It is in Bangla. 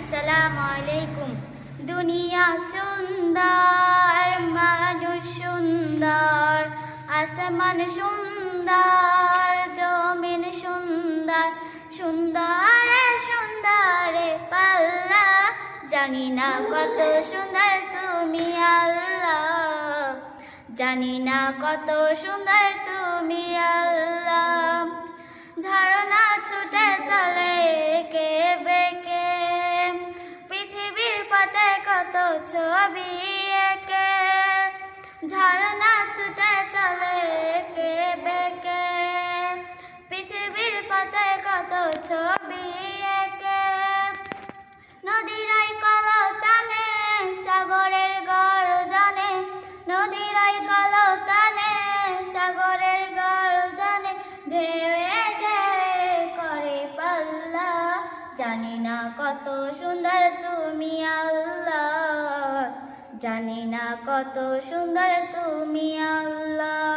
আসসালামু আলাইকুম। দুনিয়া সুন্দর, মানুষ সুন্দর, আসমান সুন্দর, জমিন সুন্দর, সুন্দর সুন্দর পাল্লা। জানি না কত সুন্দর তুমি আল্লাহ, জানি না কত সুন্দর তুমি আল্লাহ। ঝরনা ছুটে চলে কে বেকে, পৃথিবীর পথে কত ছবি এঁকে। ঝরনা ছুটে চলে কে বেকে, পৃথিবীর পথে কত ছবি এঁকে। নদীরাই কলতানে সাগরের গর্জনে, নদীরাই কলতানে সাগরের গর্জনে, ঢেউয়ে ঢেউয়ে করে পাল্লা। জানি না কত সুন্দর তুমি আল্লাহ, জানি না কত সুন্দর তুমি আল্লাহ।